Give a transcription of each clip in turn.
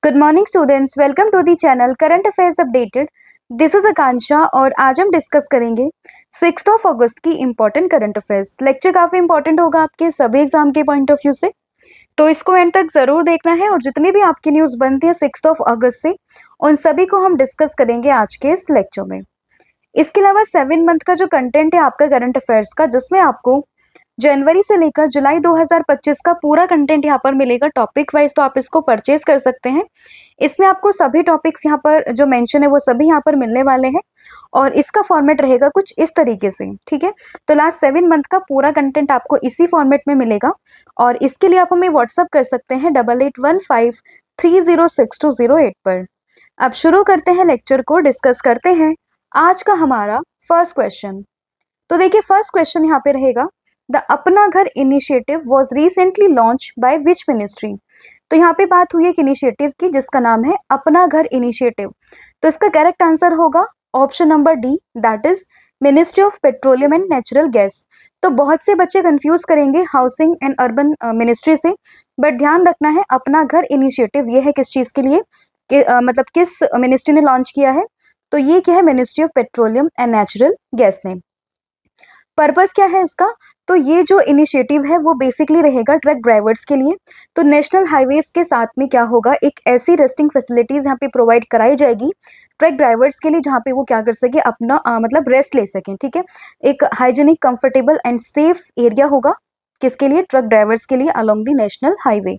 Good morning students, welcome to the channel current affairs updated. This is Akanksha और आज हम discuss करेंगे 6 अगस्त की इंपॉर्टेंट करंट अफेयर्स। लेक्चर काफी इंपॉर्टेंट होगा आपके सभी एग्जाम के पॉइंट ऑफ व्यू से, तो इसको एंड तक जरूर देखना है। और जितनी भी आपकी न्यूज बनती है 6 अगस्त से, उन सभी को हम डिस्कस करेंगे आज के इस लेक्चर में। इसके अलावा 7 मंथ का जो कंटेंट है आपका करंट अफेयर्स का, जिसमें आपको जनवरी से लेकर जुलाई 2025 का पूरा कंटेंट यहाँ पर मिलेगा टॉपिक वाइज, तो आप इसको परचेज कर सकते हैं। इसमें आपको सभी टॉपिक्स यहाँ पर जो मेंशन है वो सभी यहाँ पर मिलने वाले हैं और इसका फॉर्मेट रहेगा कुछ इस तरीके से, ठीक है। तो लास्ट 7 मंथ का पूरा कंटेंट आपको इसी फॉर्मेट में मिलेगा और इसके लिए आप हमें व्हाट्सअप कर सकते हैं 8815306208 पर। अब शुरू करते हैं लेक्चर को, डिस्कस करते हैं आज का हमारा फर्स्ट क्वेश्चन। तो देखिए फर्स्ट क्वेश्चन यहाँ पे रहेगा, द अपना घर initiative was recently launch by which ministry. तो यहाँ पे बात हुई एक इनिशिएटिव की जिसका नाम है अपना घर इनिशिएटिव। तो इसका करेक्ट आंसर होगा option number D, that is ministry of petroleum and natural gas. तो बहुत से बच्चे कंफ्यूज करेंगे हाउसिंग एंड अर्बन मिनिस्ट्री से, बट ध्यान रखना है अपना घर इनिशिएटिव ये है किस चीज के लिए मतलब किस मिनिस्ट्री ने लॉन्च किया है। तो ये क्या है, ministry of petroleum and natural gas ने। पर्पस क्या है इसका, तो ये जो इनिशिएटिव है वो बेसिकली रहेगा ट्रक ड्राइवर्स के लिए। तो नेशनल हाईवेज के साथ में क्या होगा, एक ऐसी रेस्टिंग फैसिलिटीज यहाँ पे प्रोवाइड कराई जाएगी ट्रक ड्राइवर्स के लिए, जहाँ पे वो क्या कर सके, अपना मतलब रेस्ट ले सकें, ठीक है। एक hygienic, comfortable and safe area होगा किसके लिए, ट्रक ड्राइवर्स के लिए अलोंग द नेशनल हाईवे।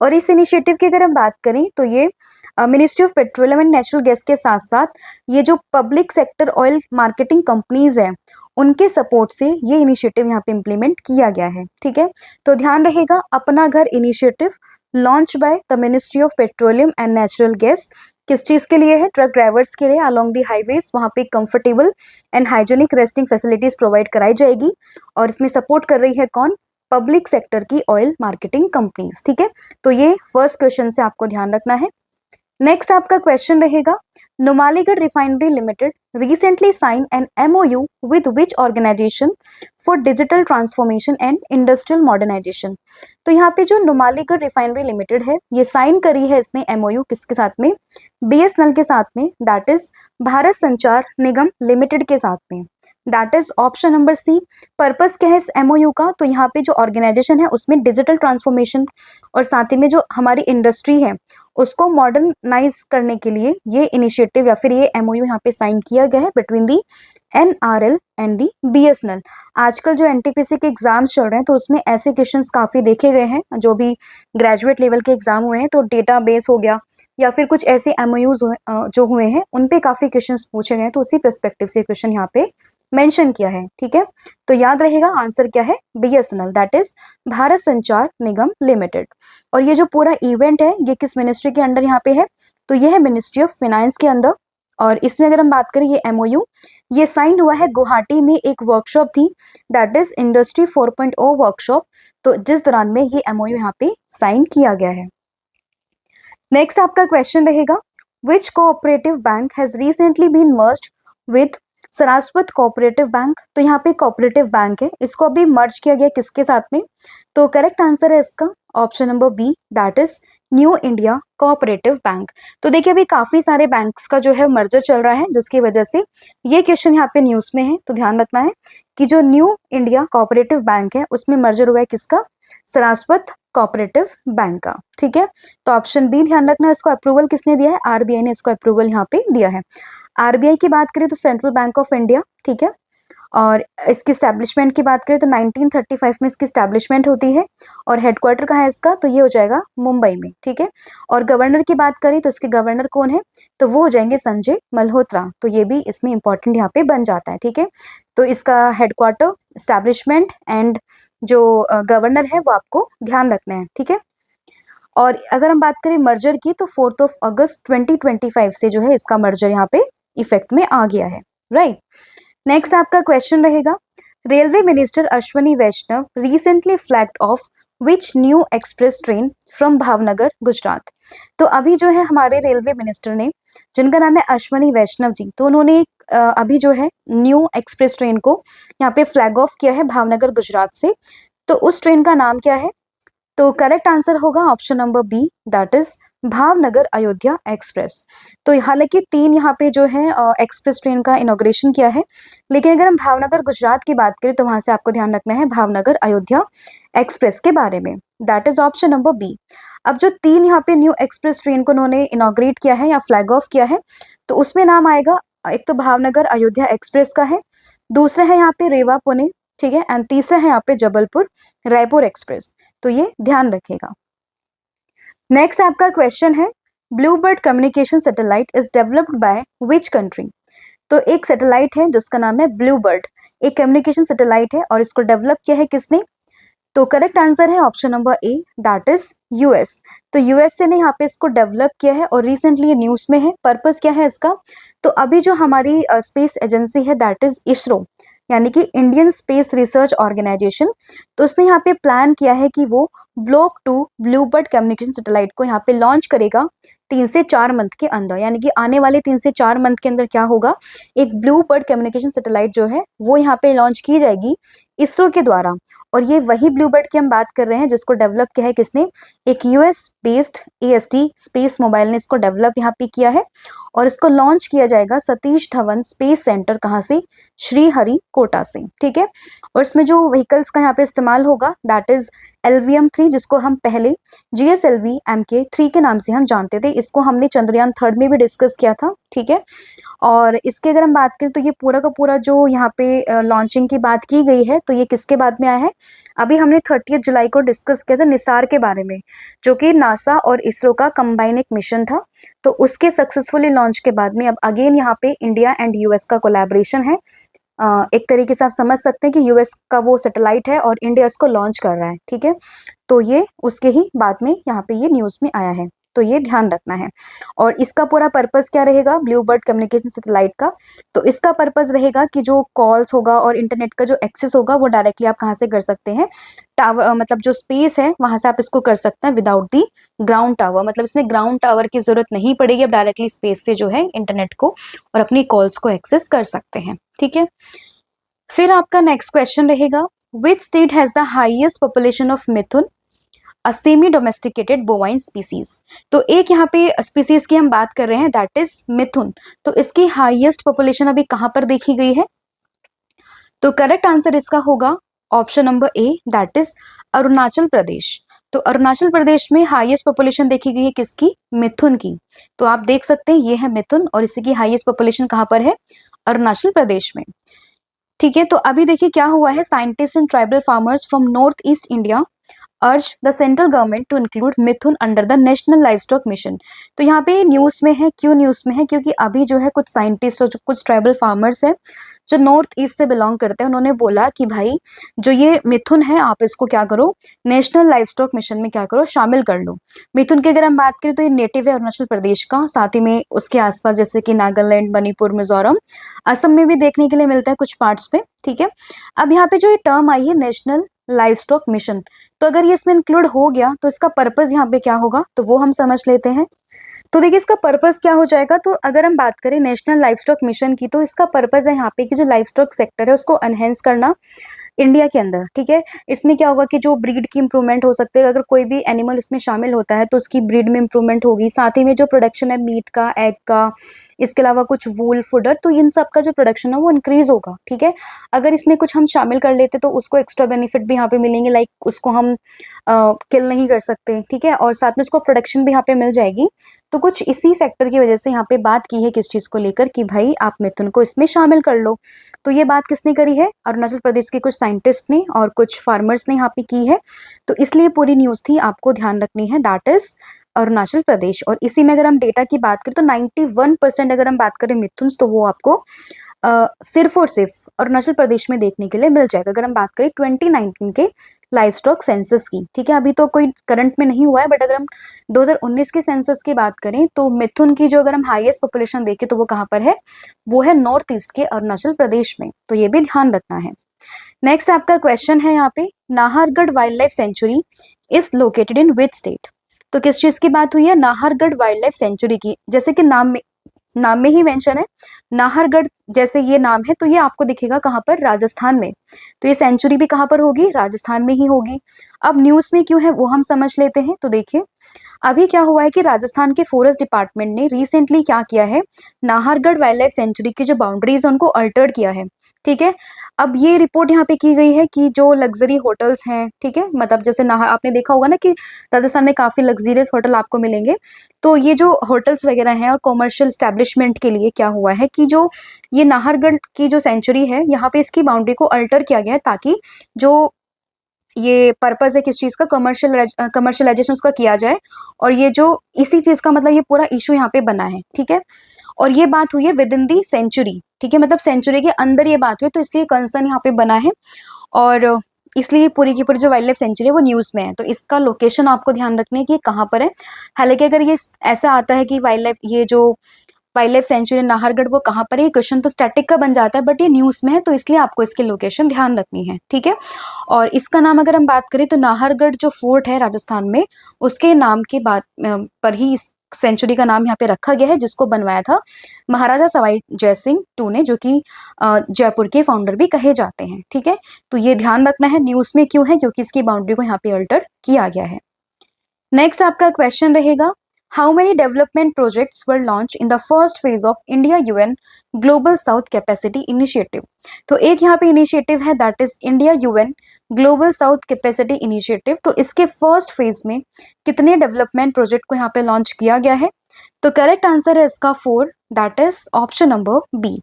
और इस इनिशिएटिव की अगर हम बात करें तो ये ministry of petroleum and natural gas के साथ साथ ये जो public sector oil marketing companies है उनके सपोर्ट से ये इनिशिएटिव यहाँ पे इम्प्लीमेंट किया गया है, ठीक है। तो ध्यान रहेगा अपना घर initiative launch by the ministry of petroleum and natural gas किस चीज के लिए है, ट्रक ड्राइवर्स के लिए अलोंग दी हाईवेज, वहाँ पे comfortable and hygienic resting facilities provide कराई जाएगी। और इसमें सपोर्ट कर रही है कौन, पब्लिक सेक्टर की ऑयल मार्केटिंग कंपनीज, ठीक है। तो ये फर्स्ट क्वेश्चन से आपको ध्यान रखना है। नेक्स्ट आपका क्वेश्चन रहेगा, Numaligarh refinery limited recently sign an MOU with which organisation for digital transformation and industrial modernisation. तो यहाँ पे जो नुमालीगढ़ रिफाइनरी लिमिटेड है ये साइन करी है इसने MOU किसके साथ में, BSNL के साथ में, दैट इज भारत संचार निगम लिमिटेड के साथ में, that is option number C. Purpose क्या है इस MOU का, तो यहाँ पे जो ऑर्गेनाइजेशन है उसमें डिजिटल ट्रांसफॉर्मेशन और साथ ही में जो हमारी इंडस्ट्री है उसको मॉडर्नाइज करने के लिए ये इनिशिएटिव या फिर ये MOU यहाँ पे साइन किया गया है between the NRL and the BSNL। आजकल जो NTPC के एग्जाम्स चल रहे हैं तो उसमें ऐसे क्वेश्चंस काफी देखे गए हैं, जो भी ग्रेजुएट लेवल के एग्जाम हुए हैं, तो डेटाबेस हो गया या फिर कुछ ऐसे MOUs जो हुए हैं उन पे काफी क्वेश्चंस पूछे गए हैं, तो उसी पर्सपेक्टिव से क्वेश्चन यहाँ पे मेंशन किया है, ठीक है। तो याद रहेगा आंसर क्या है, BSNL, दैट इज भारत संचार निगम लिमिटेड। और ये जो पूरा इवेंट है ये किस मिनिस्ट्री के अंडर यहाँ पे है, तो ये है मिनिस्ट्री ऑफ फाइनेंस के अंदर। और इसमें अगर हम बात करें ये MOU ये साइन हुआ है गुवाहाटी में, एक वर्कशॉप थी दैट इज इंडस्ट्री 4.0 वर्कशॉप, तो जिस दौरान में ये MOU यहाँ पे साइन किया गया है। नेक्स्ट आपका क्वेश्चन रहेगा, which cooperative bank has recently been merged with Saraswat cooperative bank. तो यहाँ पे कोऑपरेटिव बैंक है, इसको अभी मर्ज किया गया किसके साथ में, तो करेक्ट आंसर है इसका option number B, that is new India cooperative bank. तो देखिए अभी काफी सारे बैंक्स का जो है मर्जर चल रहा है जिसकी वजह से ये क्वेश्चन यहाँ पे न्यूज में है। तो ध्यान रखना है कि जो न्यू इंडिया कोऑपरेटिव बैंक है उसमें मर्जर हुआ है किसका, सरास्वत कोऑपरेटिव बैंक का, ठीक है। तो ऑप्शन बी ध्यान रखना है, इसको अप्रूवल किसने दिया है, RBI ने इसको अप्रूवल यहाँ पे दिया है। RBI की बात करें तो सेंट्रल बैंक ऑफ इंडिया, ठीक है। और इसकी स्टैब्लिशमेंट की बात करें तो 1935 में इसकी स्टैब्लिशमेंट होती है और हेडक्वार्टर कहाँ है इसका, तो ये हो जाएगा मुंबई में, ठीक है। और गवर्नर की बात करें तो इसके गवर्नर कौन है, तो वो हो जाएंगे संजय मल्होत्रा, तो ये भी इसमें इंपॉर्टेंट यहाँ पे बन जाता है, ठीक है। तो इसका हेडक्वार्टर, स्टैब्लिशमेंट एंड जो गवर्नर है वो आपको ध्यान रखना है, ठीक है। और अगर हम बात करें मर्जर की तो 4 अगस्त 2025 से जो है इसका मर्जर यहाँ पे इफेक्ट में आ गया है, राइट। नेक्स्ट आपका क्वेश्चन रहेगा, railway minister Ashwini Vaishnaw recently flagged off which new express train from Bhavnagar Gujarat. तो अभी जो है हमारे रेलवे मिनिस्टर ने, जिनका नाम है अश्वनी वैष्णव जी, तो उन्होंने अभी जो है न्यू एक्सप्रेस ट्रेन को यहाँ पे फ्लैग ऑफ किया है भावनगर गुजरात से। तो उस ट्रेन का नाम क्या है, तो करेक्ट आंसर होगा option number B, that is Bhavnagar Ayodhya express. तो हालांकि 3 यहाँ पे जो है एक्सप्रेस ट्रेन का इनॉग्रेशन किया है, लेकिन अगर हम भावनगर गुजरात की बात करें तो वहां से आपको ध्यान रखना है भावनगर अयोध्या एक्सप्रेस के बारे में, that is option number B. अब जो 3 यहाँ पे न्यू एक्सप्रेस ट्रेन को उन्होंने इनॉग्रेट किया है या फ्लैग ऑफ किया है, तो उसमें नाम आएगा, एक तो भावनगर अयोध्या एक्सप्रेस का है, दूसरा है यहाँ पे रेवा पुणे, ठीक है, एंड तीसरा है यहाँ पे जबलपुर रायपुर एक्सप्रेस। तो ये ध्यान रखेगा। नेक्स्ट आपका क्वेश्चन है, Bluebird communication satellite is developed by which country. तो एक सैटेलाइट है जिसका नाम है ब्लूबर्ड, एक कम्युनिकेशन सैटेलाइट है और इसको डेवलप किया है किसने। तो करेक्ट आंसर है option number A, that is US. तो यूएसए ने यहाँ पे इसको डेवलप किया है और रिसेंटली ये न्यूज में है। पर्पस क्या है इसका, तो अभी जो हमारी स्पेस एजेंसी है दैट इज इसरो, यानी कि इंडियन स्पेस रिसर्च ऑर्गेनाइजेशन, तो उसने यहाँ पे प्लान किया है कि वो ब्लॉक 2 ब्लूबर्ड कम्युनिकेशन सैटेलाइट को यहाँ पे लॉन्च करेगा 3 से 4 मंथ के अंदर, यानी कि आने वाले 3 से 4 मंथ के अंदर क्या होगा, एक ब्लूबर्ड कम्युनिकेशन सैटेलाइट जो है वो यहाँ पे लॉन्च की जाएगी इसरो के द्वारा। और ये वही ब्लूबर्ड की हम बात कर रहे हैं जिसको डेवलप किया है किसने, एक US based AST space mobile ने इसको डेवलप यहाँ पे किया है और इसको लॉन्च किया जाएगा सतीश धवन स्पेस सेंटर, कहाँ से, श्रीहरिकोटा से, ठीक है। और इसमें जो व्हीकल्स का यहाँ पे इस्तेमाल होगा दैट इज LVM-3, जिसको हम पहले GSLV Mk3 के नाम से हम जानते थे। इसको हमने चंद्रयान 3 में भी डिस्कस किया था, ठीक है। और इसके अगर हम बात करें तो ये पूरा का पूरा जो यहाँ पे लॉन्चिंग की बात की गई है, तो ये किसके बाद में आया है, अभी हमने 30 जुलाई को डिस्कस किया था निसार के बारे में, जो कि नासा और इसरो का कंबाइन एक मिशन था। तो उसके सक्सेसफुली लॉन्च के बाद में अब अगेन यहाँ पे इंडिया एंड यूएस का कोलैबोरेशन है। एक तरीके से आप समझ सकते हैं कि यूएस का वो सैटेलाइट है और इंडिया इसको लॉन्च कर रहा है, ठीक है। तो ये उसके ही बाद में यहाँ पे ये न्यूज में आया है, तो ये ध्यान रखना है। और इसका पूरा पर्पस क्या रहेगा ब्लूबर्ड कम्युनिकेशन सैटेलाइट का, तो इसका पर्पस रहेगा कि जो कॉल्स होगा और इंटरनेट का जो एक्सेस होगा वो डायरेक्टली आप कहाँ से कर सकते हैं, टावर, मतलब जो स्पेस है वहां से आप इसको कर सकते हैं विदाउट दी ग्राउंड टावर, मतलब इसमें ग्राउंड टावर की जरूरत नहीं पड़ेगी, आप डायरेक्टली स्पेस से जो है इंटरनेट को और अपनी कॉल्स को एक्सेस कर सकते हैं, ठीक है। फिर आपका नेक्स्ट क्वेश्चन रहेगा, which state has the highest population of Mithun, a semi domesticated bovine species. तो एक यहाँ पे स्पीसीज की हम बात कर रहे हैं दैट इज मिथुन, तो इसकी हाईएस्ट पॉपुलेशन अभी कहाँ पर देखी गई है। तो करेक्ट आंसर इसका होगा option number A, that is Arunachal Pradesh. तो अरुणाचल प्रदेश में हाईएस्ट पॉपुलेशन देखी गई है किसकी, मिथुन की। तो आप देख सकते हैं ये है मिथुन और इसी की हाईएस्ट पॉपुलेशन कहाँ पर है, अरुणाचल प्रदेश में, ठीक है। तो अभी देखिए क्या हुआ है, scientist and tribal farmers from north east India urge the central government to include mithun under the national livestock mission. तो यहाँ पे न्यूज में है, क्यों न्यूज में है, क्योंकि अभी जो है कुछ साइंटिस्ट और कुछ ट्राइबल फार्मर्स हैं जो नॉर्थ ईस्ट से बिलोंग करते हैं, उन्होंने बोला कि भाई जो ये मिथुन है आप इसको क्या करो, नेशनल लाइफ स्टॉक मिशन में क्या करो, शामिल कर लो। मिथुन की अगर हम बात करें तो ये नेटिव है अरुणाचल प्रदेश का, साथ ही में उसके आसपास जैसे कि नागालैंड, मणिपुर, मिजोरम, असम में भी देखने के लिए मिलता है कुछ पार्ट्स पे, ठीक है। अब यहाँ पे जो ये टर्म आई है नेशनल लाइफ स्टॉक मिशन, तो अगर ये इसमें इंक्लूड हो गया तो इसका पर्पस यहाँ पे क्या होगा, तो वो हम समझ लेते हैं। तो देखिए इसका पर्पस क्या हो जाएगा, तो अगर हम बात करें नेशनल लाइफ स्टॉक मिशन की, तो इसका पर्पस है यहाँ पे कि जो लाइफ स्टॉक सेक्टर है उसको एनहेंस करना इंडिया के अंदर, ठीक है। इसमें क्या होगा कि जो ब्रीड की इंप्रूवमेंट हो सकती है, अगर कोई भी एनिमल इसमें शामिल होता है तो उसकी ब्रीड में इंप्रूवमेंट होगी, साथ ही में जो प्रोडक्शन है मीट का, एग का, इसके अलावा कुछ वूल फुडर, तो इन सब का जो प्रोडक्शन है वो इंक्रीज होगा, ठीक है। अगर इसमें कुछ हम शामिल कर लेते तो उसको एक्स्ट्रा बेनिफिट भी यहाँ पे मिलेंगे, लाइक उसको हम किल नहीं कर सकते, ठीक है, और साथ में उसको प्रोडक्शन भी यहाँ पे मिल जाएगी। तो कुछ इसी फैक्टर की वजह से यहाँ पे बात की है किस चीज को लेकर कि भाई आप मिथुन को इसमें शामिल कर लो। तो ये बात किसने करी है, अरुणाचल प्रदेश के कुछ साइंटिस्ट ने और कुछ फार्मर्स ने यहाँ पे की है, तो इसलिए पूरी न्यूज थी, आपको ध्यान रखनी है, दैट इज अरुणाचल प्रदेश। और इसी में अगर हम डेटा की बात करें तो 91% अगर हम बात करें मिथुन, तो वो आपको सिर्फ और सिर्फ अरुणाचल प्रदेश में देखने के लिए मिल जाएगा, अगर हम बात करें 2019 के लाइफ स्टॉक सेंसस की, ठीक है। अभी तो कोई करंट में नहीं हुआ है, बट अगर हम 2019 के सेंसस की बात करें तो मिथुन की जो अगर हम हाईएस्ट पॉपुलेशन देखें तो वो कहाँ पर है, वो है नॉर्थ ईस्ट के अरुणाचल प्रदेश में, तो ये भी ध्यान रखना है। नेक्स्ट आपका क्वेश्चन है यहाँ पे, Nahargarh wild life sanctuary is located in which state. तो किस चीज की बात हुई है, नाहरगढ़ वाइल्ड लाइफ सेंचुरी की, जैसे कि नाम में ही मेंशन है, नाहरगढ़ जैसे ये नाम है तो ये आपको दिखेगा कहाँ पर, राजस्थान में। तो ये सेंचुरी भी कहाँ पर होगी, राजस्थान में ही होगी। अब न्यूज़ में क्यों है वो हम समझ लेते हैं। तो देखिए अभी क्या हुआ है कि राजस्थान के फॉरेस्ट डिपार्टमेंट ने रिसेंटली क्या किया है, नाहरगढ़ वाइल्ड लाइफ सेंचुरी की जो बाउंड्रीज है उनको अल्टर किया है। ठीक है, अब ये रिपोर्ट यहाँ पे की गई है कि जो लग्जरी होटल्स हैं, ठीक है, मतलब जैसे आपने देखा होगा ना कि राजस्थान में काफी लग्जरियस होटल आपको मिलेंगे। तो ये जो होटल्स वगैरह हैं और कॉमर्शियल स्टैब्लिशमेंट के लिए क्या हुआ है कि जो ये नाहरगढ़ की जो सेंचुरी है यहाँ पे इसकी बाउंड्री को अल्टर किया गया है, ताकि जो ये पर्पस है किस चीज का, कमर्शियलाइजेशन उसका किया जाए। और ये जो इसी चीज का मतलब ये पूरा इशू यहाँ पे बना है। ठीक है, और ये बात हुई है विद इन दी सेंचुरी। ठीक है, मतलब सेंचुरी के अंदर ये बात हुई, तो इसलिए कंसर्न यहाँ पे बना है। और इसलिए पूरी की पूरी जो वाइल्ड लाइफ सेंचुरी है वो न्यूज में है। तो इसका लोकेशन आपको ध्यान रखना है कि कहाँ पर है। हालांकि अगर ये ऐसा आता है कि वाइल्ड लाइफ, ये जो वाइल्ड लाइफ सेंचुरी नाहरगढ़ वो कहाँ पर है, क्वेश्चन तो स्टैटिक का बन जाता है, बट ये न्यूज में है तो इसलिए आपको इसकी लोकेशन ध्यान रखनी है। ठीक है, और इसका नाम अगर हम बात करें तो नाहरगढ़ जो फोर्ट है राजस्थान में, उसके नाम के बाद पर ही इस सेंचुरी का नाम यहाँ पे रखा गया है, जिसको बनवाया था महाराजा सवाई जयसिंह टू ने, जो कि जयपुर के फाउंडर भी कहे जाते हैं। ठीक है, तो ये ध्यान रखना है न्यूज में क्यों है, क्योंकि इसकी बाउंड्री को यहाँ पे अल्टर किया गया है। नेक्स्ट आपका क्वेश्चन रहेगा, how many development projects were launch in the first phase of India UN global south capacity initiative. तो एक यहाँ पे इनिशिएटिव है that is India UN global south capacity initiative. तो इसके फर्स्ट फेज में कितने डेवलपमेंट प्रोजेक्ट को यहाँ पे लॉन्च किया गया है। तो करेक्ट आंसर है इसका 4, that is option number B.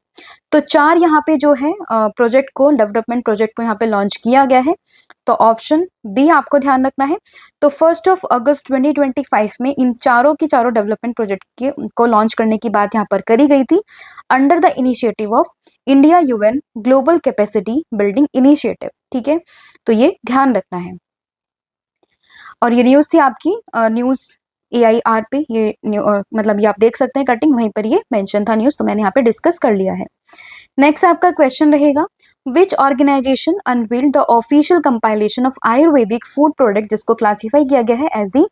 तो 4 यहाँ पे जो है प्रोजेक्ट को, डेवलपमेंट प्रोजेक्ट को यहाँ पे लॉन्च किया गया है। तो ऑप्शन बी आपको ध्यान रखना है। तो 1 अगस्त 2025 में इन चारों की चारों डेवलपमेंट प्रोजेक्ट के को लॉन्च करने की बात यहाँ पर करी गई थी, under the initiative of India UN global capacity building initiative. ठीक है, तो ये ध्यान रखना है। और ये न्यूज थी आपकी न्यूज AIR पे, ये मतलब ये आप देख सकते हैं कटिंग, वहीं पर ये मेंशन था न्यूज, तो मैंने यहाँ पे डिस्कस कर लिया है। नेक्स्ट आपका क्वेश्चन रहेगा, which organisation unveiled the official compilation of ayurvedic food product, जिसको क्लासिफाई किया गया है एज दी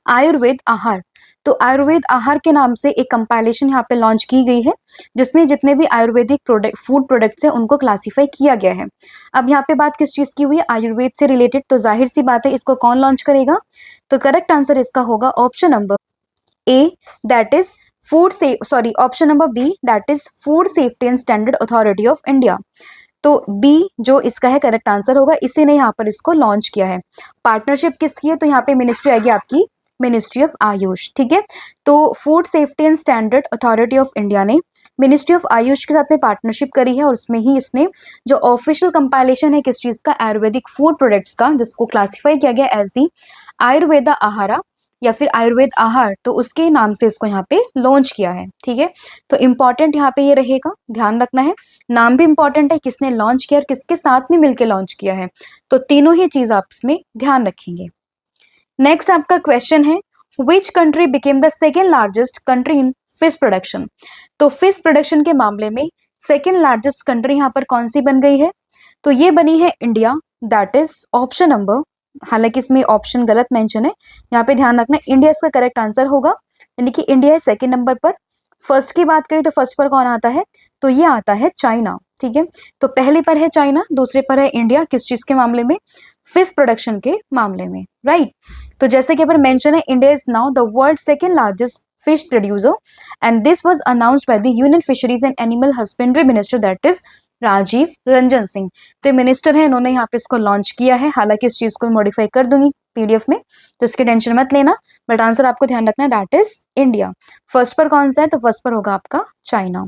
आयुर्वेद आहार। तो आयुर्वेद आहार के नाम से एक कंपाइलेशन यहाँ पे लॉन्च की गई है, जिसमें जितने भी आयुर्वेदिक प्रोडक्ट फूड प्रोडक्ट्स हैं उनको क्लासिफाई किया गया है। अब यहाँ पे बात किस चीज की हुई है, आयुर्वेद से रिलेटेड, तो जाहिर सी बात है इसको कौन लॉन्च करेगा। तो करेक्ट आंसर इसका होगा option number A, that is option number B, that is food safety and standard authority of India. तो बी जो इसका है करेक्ट आंसर होगा, इसी ने यहाँ पर इसको लॉन्च किया है। पार्टनरशिप किसकी है, तो यहाँ पे मिनिस्ट्री आएगी आपकी मिनिस्ट्री ऑफ आयुष। ठीक है, तो food safety and standard authority of India ने मिनिस्ट्री ऑफ आयुष के साथ में पार्टनरशिप करी है, और उसमें ही इसने जो ऑफिशियल कंपाइलेशन है किस चीज का, आयुर्वेदिक फूड प्रोडक्ट्स का, जिसको क्लासिफाई किया गया एज दी आयुर्वेदा आहारा या फिर आयुर्वेद आहार, तो उसके नाम से इसको यहाँ पे लॉन्च किया है। ठीक है, तो इंपॉर्टेंट यहाँ पे ये रहेगा, ध्यान रखना है। नाम भी इंपॉर्टेंट है, किसने लॉन्च किया और किसके साथ में मिलकर लॉन्च किया है, तो तीनों ही चीज आप इसमें ध्यान रखेंगे। नेक्स्ट आपका क्वेश्चन है, which country became the second largest country in fish production. तो फिश प्रोडक्शन के मामले में सेकेंड लार्जेस्ट कंट्री यहाँ पर कौन सी बन गई है, तो ये बनी है India, that is option number, हालांकि इसमें ऑप्शन गलत मेंशन है, यहाँ पे ध्यान रखना, इंडिया इसका करेक्ट आंसर होगा, यानी कि इंडिया है सेकेंड नंबर पर। फर्स्ट की बात करें तो फर्स्ट पर कौन आता है, तो ये आता है चाइना। ठीक है, तो पहले पर है चाइना, दूसरे पर है इंडिया, किस चीज के मामले में, फिश प्रोडक्शन के मामले में, राइट। तो जैसे कि अगर मेंशन है, India is now the world second largest fish producer and this was announced by the union fisheries and animal husbandry minister, that is Rajiv Ranjan Singh. तो मिनिस्टर है, इन्होंने यहाँ पे इसको लॉन्च किया है। हालांकि इस चीज को मॉडिफाई कर दूंगी PDF में, तो इसकी टेंशन मत लेना, बट आंसर आपको ध्यान रखना है, दैट इज इंडिया। फर्स्ट पर कौन सा है, तो फर्स्ट पर होगा आपका चाइना।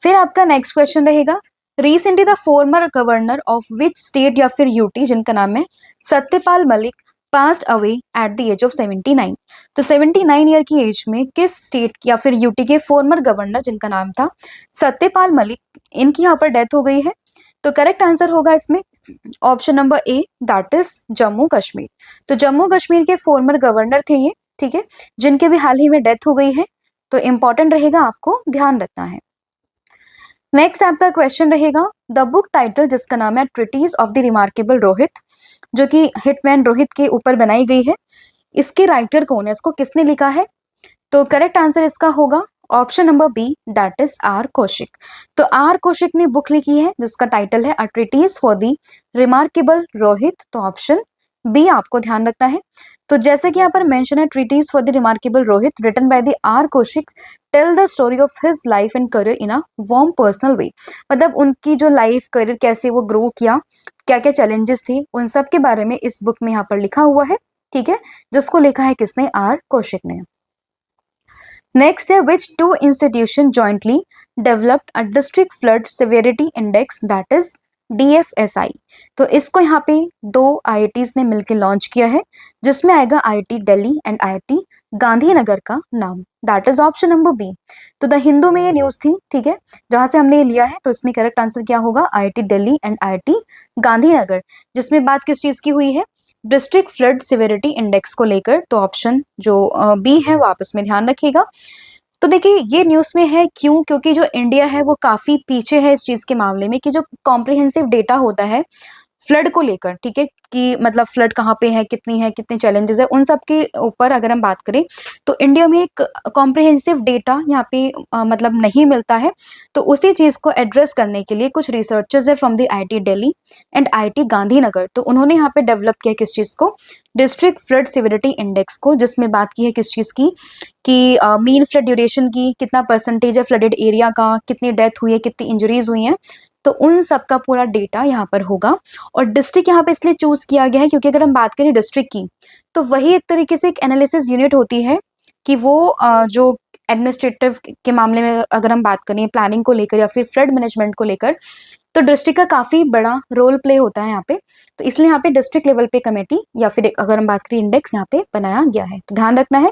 फिर आपका नेक्स्ट क्वेश्चन रहेगा, recently the former governor of which state या फिर यूटी, जिनका नाम है Satyapal Malik, passed away at the age of 79। तो 79 ईयर की एज में किस स्टेट या फिर यूटी के फॉर्मर गवर्नर, जिनका नाम था सत्यपाल मलिक, इनकी यहाँ पर डेथ हो गई है। तो करेक्ट आंसर होगा इसमें option number A, that is Jammu Kashmir. तो जम्मू कश्मीर के फॉर्मर गवर्नर थे ये, ठीक है, जिनके भी हाल ही में डेथ हो गई है। तो इंपॉर्टेंट रहेगा, आपको ध्यान रखना है। नेक्स्ट आपका क्वेश्चन रहेगा, द बुक टाइटल जिसका नाम है treatises of the remarkable Rohit, जो कि हिटमैन रोहित के ऊपर बनाई गई है, इसके राइटर कौन है, इसको किसने लिखा है। तो करेक्ट आंसर इसका होगा option number B, that is R Kaushik. तो आर कौशिक ने बुक लिखी है जिसका टाइटल है a treatise for the remarkable Rohit. तो ऑप्शन बी आपको ध्यान रखना है। तो जैसे कि यहाँ पर मेंशन है, treatise for the remarkable Rohit written by the R Kaushik tell the story of his life and career in a warm personal way. मतलब उनकी जो लाइफ करियर कैसे वो ग्रो किया, क्या क्या चैलेंजेस थे, उन सब के बारे में इस बुक में यहाँ पर लिखा हुआ है। ठीक है, जिसको लिखा है किसने, आर कौशिक ने। नेक्स्ट है which two institution jointly developed a district flood severity index that is DFSI। तो इसको यहाँ पे दो IITs ने मिलकर लॉन्च किया है, जिसमें आएगा IIT Delhi and IIT Gandhinagar का नाम, that is option number B. तो द हिंदू में ये न्यूज थी, ठीक है, जहां से हमने ये लिया है। तो इसमें करेक्ट आंसर क्या होगा, IIT Delhi and IIT Gandhinagar, जिसमें बात किस चीज की हुई है, डिस्ट्रिक्ट फ्लड सिवियरिटी इंडेक्स को लेकर। तो ऑप्शन जो बी है वो आप इसमें ध्यान रखिएगा। तो देखिए ये न्यूज़ में है क्यों, क्योंकि जो इंडिया है वो काफ़ी पीछे है इस चीज़ के मामले में कि जो कॉम्प्रिहेंसिव डेटा होता है फ्लड को लेकर, ठीक है, कि मतलब फ्लड कहाँ पे है, कितनी है, कितने चैलेंजेस है, उन सब के ऊपर अगर हम बात करें तो इंडिया में एक कॉम्प्रिहेंसिव डेटा यहाँ पे मतलब नहीं मिलता है। तो उसी चीज़ को एड्रेस करने के लिए कुछ रिसर्चर्स है from the IIT Delhi and IIT Gandhinagar. तो उन्होंने यहाँ पे डेवलप किया किस चीज़ को, डिस्ट्रिक्ट फ्लड सिविरिटी इंडेक्स को, जिसमें बात की है किस चीज़ की, कि मीन फ्लड ड्यूरेशन की, कितना परसेंटेज है फ्लडेड एरिया का, कितनी डेथ हुई है, कितनी इंजरीज हुई हैं। तो उन सब का पूरा डेटा यहाँ पर होगा। और डिस्ट्रिक्ट यहाँ पे इसलिए चूज किया गया है क्योंकि अगर हम बात करें डिस्ट्रिक्ट की, तो वही एक तरीके से एक एनालिसिस यूनिट होती है कि वो जो एडमिनिस्ट्रेटिव के मामले में अगर हम बात करें प्लानिंग को लेकर या फिर फ्लड मैनेजमेंट को लेकर, तो डिस्ट्रिक्ट का काफी बड़ा रोल प्ले होता है यहाँ पे। तो इसलिए यहाँ पे डिस्ट्रिक्ट लेवल पे कमेटी या फिर अगर हम बात करें इंडेक्स यहाँ पे बनाया गया है। तो ध्यान रखना है,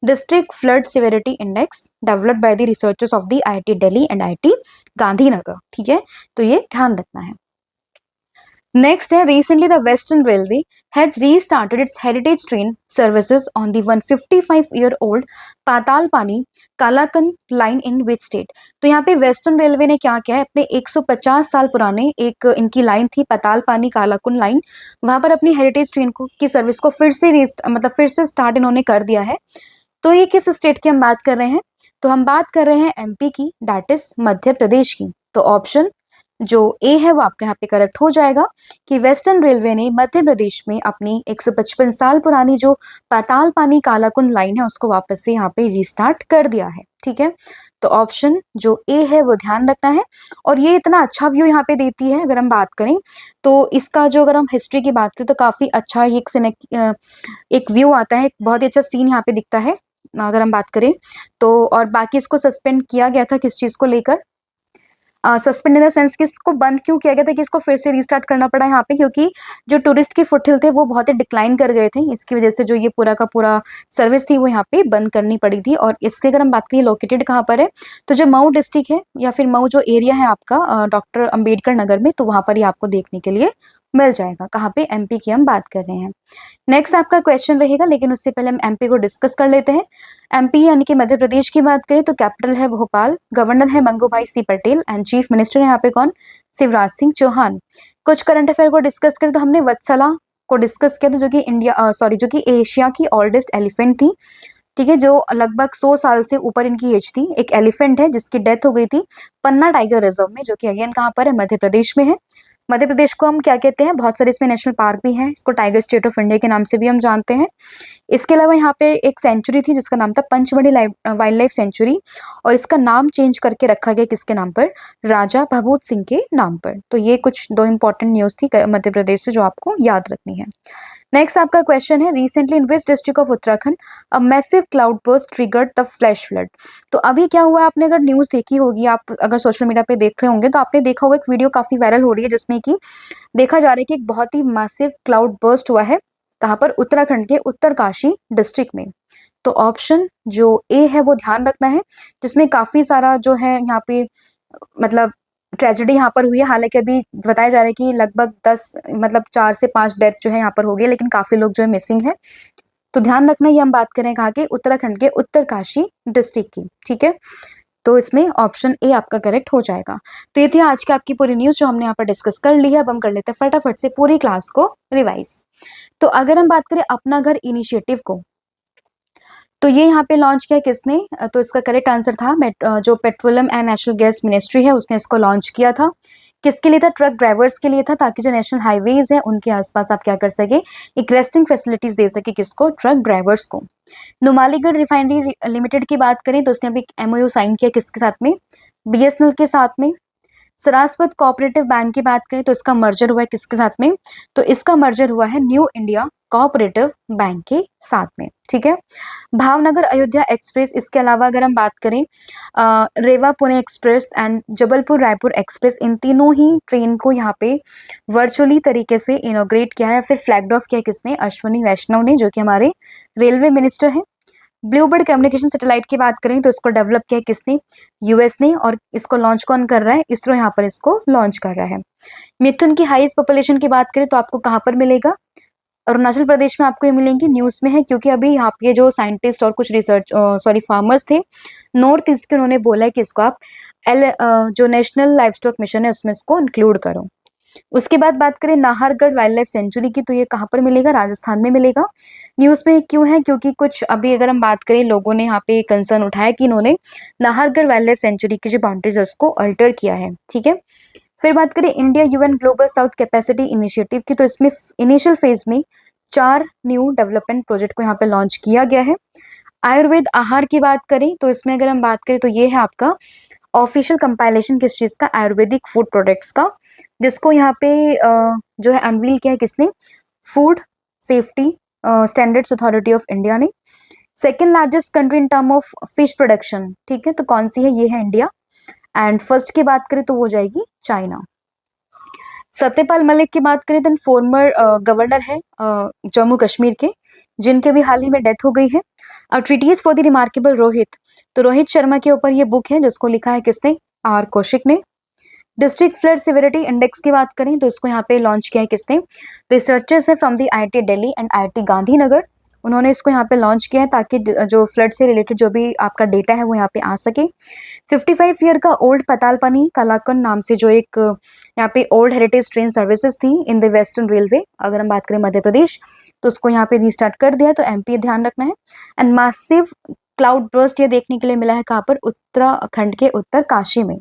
district flood severity index developed by the researchers of the IIT Delhi and IIT Gandhinagar. ठीक है, तो ये ध्यान रखना है। Next, recently the Western Railway has restarted its heritage train services on the 155-year-old Patalpani Kalakan line in which state? तो यहाँ पे वेस्टर्न रेलवे ने क्या किया है, अपने 150 साल पुराने एक इनकी लाइन थी पातालपानी कालाकुन लाइन, वहां पर अपनी हेरिटेज ट्रेन को की सर्विस को फिर से स्टार्ट इन्होंने कर दिया है। तो ये किस स्टेट की हम बात कर रहे हैं, तो हम बात कर रहे हैं MP की, दैट इज मध्य प्रदेश की। तो ऑप्शन जो ए है वो आपके यहाँ पे करेक्ट हो जाएगा कि वेस्टर्न रेलवे ने मध्य प्रदेश में अपनी 155 साल पुरानी जो पातालपानी कालाकुंड लाइन है उसको वापस से यहाँ पे रिस्टार्ट कर दिया है। ठीक है, तो ऑप्शन जो ए है वो ध्यान रखना है। और ये इतना अच्छा व्यू यहाँ पे देती है, अगर हम बात करें तो इसका जो अगर हम हिस्ट्री की बात करें तो काफी अच्छा एक व्यू आता है, बहुत ही अच्छा सीन यहाँ पे दिखता है अगर हम बात करें तो। और बाकी इसको सस्पेंड किया गया था किस चीज को लेकर, सस्पेंड इन द सेंस कि इसको बंद क्यों किया गया था, कि इसको फिर से रीस्टार्ट करना पड़ा यहाँ पे, क्योंकि जो टूरिस्ट के फुटहिल थे वो बहुत ही डिक्लाइन कर गए थे। इसकी वजह से जो ये पूरा का पूरा सर्विस थी वो यहाँ पे बंद करनी पड़ी थी। और इसके अगर हम बात करें लोकेटेड कहाँ पर है, तो जो मऊ डिस्ट्रिक्ट है या फिर मऊ जो एरिया है आपका डॉक्टर अंबेडकर नगर में, तो वहां पर ही आपको देखने के लिए मिल जाएगा। कहाँ पे, MP की हम बात कर रहे हैं। नेक्स्ट आपका क्वेश्चन रहेगा, लेकिन उससे पहले हम MP को डिस्कस कर लेते हैं। MP यानी कि मध्य प्रदेश की बात करें तो कैपिटल है भोपाल, गवर्नर है मंगूभाई सी पटेल एंड चीफ मिनिस्टर है यहाँ पे कौन, शिवराज सिंह चौहान। कुछ करंट अफेयर को डिस्कस करें तो हमने वत्सला को डिस्कस किया था, जो कि एशिया की ओल्डेस्ट एलिफेंट थी। ठीक है, जो लगभग 100 साल से ऊपर इनकी एज थी। एक एलिफेंट है जिसकी डेथ हो गई थी पन्ना टाइगर रिजर्व में, जो कि अगेन कहाँ पर है, मध्य प्रदेश में है। मध्य प्रदेश को हम क्या कहते हैं, बहुत सारे इसमें नेशनल पार्क भी हैं, इसको टाइगर स्टेट ऑफ इंडिया के नाम से भी हम जानते हैं। इसके अलावा यहाँ पे एक सेंचुरी थी जिसका नाम था पंचमढ़ी वाइल्ड लाइफ सेंचुरी, और इसका नाम चेंज करके रखा गया किसके नाम पर, राजा भभूत सिंह के नाम पर। तो ये कुछ दो इंपॉर्टेंट न्यूज थी मध्य प्रदेश से जो आपको याद रखनी है। नेक्स्ट आपका क्वेश्चन है, recently in which district of Uttarakhand a massive cloud burst triggered the flash flood. तो अभी क्या हुआ, आपने अगर न्यूज देखी होगी, आप अगर सोशल मीडिया पे देख रहे होंगे तो आपने देखा होगा एक वीडियो काफी वायरल हो रही है जिसमें कि देखा जा रहा है कि एक बहुत ही मैसिव क्लाउड बर्स्ट हुआ है कहाँ पर, उत्तराखंड के उत्तरकाशी डिस्ट्रिक्ट में। तो ऑप्शन जो ए है वो ध्यान रखना है, जिसमें काफी सारा जो है यहाँ पे मतलब ट्रेजेडी यहाँ पर हुई है। हालांकि अभी बताया जा रहा है कि लगभग 4 से 5 डेथ जो है यहाँ पर हो गई, लेकिन काफी लोग जो है मिसिंग है। तो ध्यान रखना, ये हम बात करें कहाँ के, उत्तराखंड के उत्तरकाशी डिस्ट्रिक्ट की। ठीक है, तो इसमें ऑप्शन ए आपका करेक्ट हो जाएगा। तो ये थी आज की आपकी पूरी न्यूज जो हमने यहाँ पर डिस्कस कर ली है। अब हम कर लेते हैं फटाफट से पूरी क्लास को रिवाइज। तो अगर हम बात करें अपना घर इनिशिएटिव को, तो ये यहाँ पे लॉन्च किया किसने? तो इसका करेक्ट आंसर था जो petroleum and natural gas ministry है उसने इसको लॉन्च किया था। किसके लिए था? ट्रक ड्राइवर्स के लिए था, ताकि जो नेशनल हाईवेज है उनके आसपास आप क्या कर सके, एक रेस्टिंग फैसिलिटीज दे सके, किसको? ट्रक ड्राइवर्स को। नुमालीगढ़ रिफाइनरी लिमिटेड की बात करें तो उसने अभी एमओयू साइन किया किसके साथ में? बीएसएनएल के साथ में। सरास्वत कोऑपरेटिव बैंक की बात करें तो इसका मर्जर हुआ है किसके साथ में? तो इसका मर्जर हुआ है न्यू इंडिया कोऑपरेटिव बैंक के साथ में। ठीक है। भावनगर अयोध्या एक्सप्रेस, इसके अलावा अगर हम बात करें Rewa Pune express and Jabalpur Raipur express, इन तीनों ही ट्रेन को यहाँ पे वर्चुअली तरीके से इनोग्रेट किया है, फिर फ्लैग्ड ऑफ किया किसने? अश्विनी वैष्णव ने, जो कि हमारे रेलवे मिनिस्टर हैं। ब्लूबर्ड कम्युनिकेशन सैटेलाइट की बात करें तो इसको डेवलप किया किसने? यूएस ने। और इसको लॉन्च कौन कर रहा है? इसरो यहाँ पर इसको लॉन्च कर रहा है। मिथुन की हाईएस्ट पॉपुलेशन की बात करें तो आपको कहाँ पर मिलेगा? अरुणाचल प्रदेश में आपको ये मिलेंगी, न्यूज में है, क्योंकि अभी यहाँ पे जो साइंटिस्ट और कुछ फार्मर्स थे नॉर्थ ईस्ट के, उन्होंने बोला है कि इसको आप जो नेशनल लाइफ स्टॉक मिशन है उसमें इसको इंक्लूड करो। उसके बाद बात करें नाहरगढ़ वाइल्ड लाइफ सेंचुरी की, तो ये कहाँ पर मिलेगा? राजस्थान में मिलेगा। न्यूज में क्यों है? क्योंकि कुछ अभी अगर हम बात करें, लोगों ने यहाँ पे कंसर्न उठाया कि इन्होंने नाहरगढ़ वाइल्ड लाइफ सेंचुरी की जो बाउंड्रीज है उसको अल्टर किया है। ठीक है। फिर बात करें India UN global south capacity initiative की, तो इसमें इनिशियल फेज में 4 न्यू डेवलपमेंट प्रोजेक्ट को यहाँ पे लॉन्च किया गया है। आयुर्वेद आहार की बात करें तो इसमें अगर हम बात करें तो ये है आपका ऑफिशियल कंपाइलेशन किस चीज का? आयुर्वेदिक फूड प्रोडक्ट्स का, जिसको यहाँ पे जो है अनवील किया है किसने? Food safety standards authority of India ने। Second largest country in term of fish production, ठीक है, तो कौन सी है? ये है इंडिया। एंड फर्स्ट की बात करें तो वो जाएगी चाइना। सत्यपाल मलिक की बात करें तो फॉर्मर गवर्नर है जम्मू कश्मीर के, जिनके भी हाल ही में डेथ हो गई है। और treaties for the remarkable Rohit, तो रोहित शर्मा के ऊपर ये बुक है जिसको लिखा है किसने? आर कौशिक ने। डिस्ट्रिक्ट फ्लड सिविरिटी इंडेक्स की बात करें तो इसको यहाँ पे लॉन्च किया है किसने? रिसर्चर्स है from the IIT Delhi and IIT Gandhinagar, उन्होंने इसको यहाँ पे लॉन्च किया है ताकि जो फ्लड से रिलेटेड जो भी आपका डेटा है वो यहाँ पे आ सके। 55 ईयर का ओल्ड पतालपनी कलाकन नाम से जो एक यहाँ पे ओल्ड हेरिटेज ट्रेन सर्विसेज थी इन द वेस्टर्न रेलवे, अगर हम बात करें मध्य प्रदेश, तो उसको यहाँ पे रीस्टार्ट कर दिया, तो एमपी ध्यान रखना है। एंड मासिव क्लाउड बर्स्ट ये देखने के लिए मिला है कहाँ पर? उत्तराखंड के उत्तर काशी में,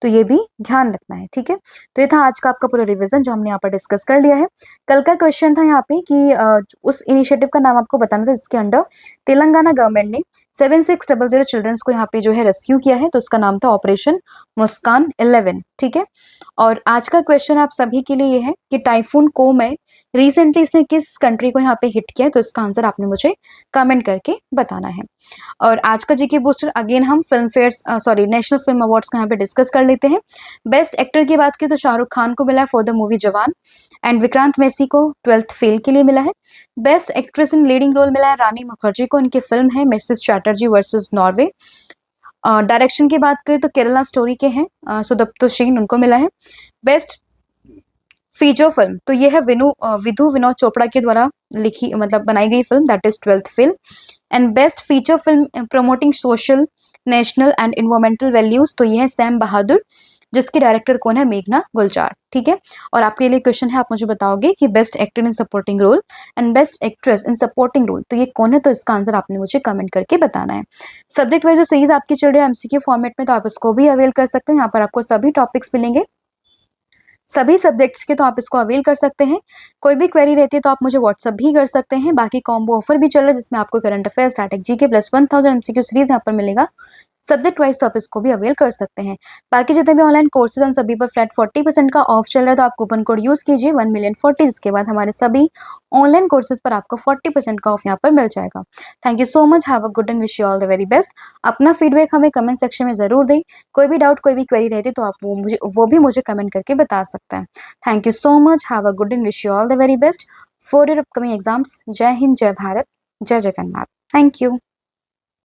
तो ये भी ध्यान रखना है। ठीक है। तो ये था आज का आपका पूरा रिवीजन जो हमने यहाँ पर डिस्कस कर लिया है। कल का क्वेश्चन था यहाँ पे कि उस इनिशिएटिव का नाम आपको बताना था जिसके अंडर तेलंगाना गवर्नमेंट ने 7600 चिल्ड्रंस को यहाँ पे जो है रेस्क्यू किया है, तो उसका नाम था ऑपरेशन मुस्कान 11। ठीक है। और आज का क्वेश्चन आप सभी के लिए ये है कि टाइफून कोमै रिसेंटली इसने किस कंट्री को यहाँ पे हिट किया है, तो इसका आंसर आपने मुझे कमेंट करके बताना है। और आज का जीके बूस्टर अगेन हम नेशनल फिल्म अवार्ड्स को यहाँ पे डिस्कस कर लेते हैं। बेस्ट एक्टर की बात करें तो शाहरुख खान को मिला है for the movie Jawan, and Vikrant Massey को 12th फेल के लिए मिला है। Best actress in leading role मिला है रानी मुखर्जी को, इनकी फिल्म है Mrs Chatterjee versus Norway. Direction की बात करें तो केरला स्टोरी के हैं सुदत्तो शीन, उनको मिला है। बेस्ट फीचर फिल्म तो ये है विधु विनोद चोपड़ा के द्वारा लिखी मतलब बनाई गई film, that is 12th fail. And best feature film promoting social national and environmental values, तो ये है सैम बहादुर, जिसकी डायरेक्टर कौन है? मेघना गुलजार। ठीक है। और आपके लिए क्वेश्चन है, आप मुझे बताओगे कि best actor in supporting role and best actress in supporting role, तो ये कौन है? तो इसका आंसर आपने मुझे कमेंट करके बताना है। सब्जेक्ट वाइज जो सीरीज आपकी चल रही है एमसीक्यू फॉर्मेट में, तो आप इसको भी अवेल कर सकते हैं। यहाँ पर आपको सभी टॉपिक्स मिलेंगे सभी सब्जेक्ट्स के, तो आप इसको अवेल कर सकते हैं। कोई भी क्वेरी रहती है तो आप मुझे व्हाट्सअप भी कर सकते हैं। बाकी कॉम्बो ऑफर भी चल रहा है जिसमें आपको current affair static GK plus 1000 MCQ series यहाँ पर मिलेगा सब्जेक्ट वाइज, तो आप इसको भी अवेल कर सकते हैं। बाकी जितने भी ऑनलाइन कोर्सेज उन सभी पर फ्लैट 40% का ऑफ चल रहा है, तो आप कूपन कोड यूज कीजिए 1,000,040, इसके बाद हमारे सभी ऑनलाइन कोर्सेज पर आपको 40% का ऑफ यहाँ पर मिल जाएगा। Thank you so much, have a good and wish you all the very best. अपना फीडबैक हमें कमेंट सेक्शन में जरूर दें। कोई भी डाउट कोई भी क्वेरी रहती तो आप वो भी मुझे कमेंट करके बता सकते हैं। Thank you so much, have a good and wish you all the very best for your upcoming exams. जय हिंद, जय भारत, जय जगन्नाथ। Thank you.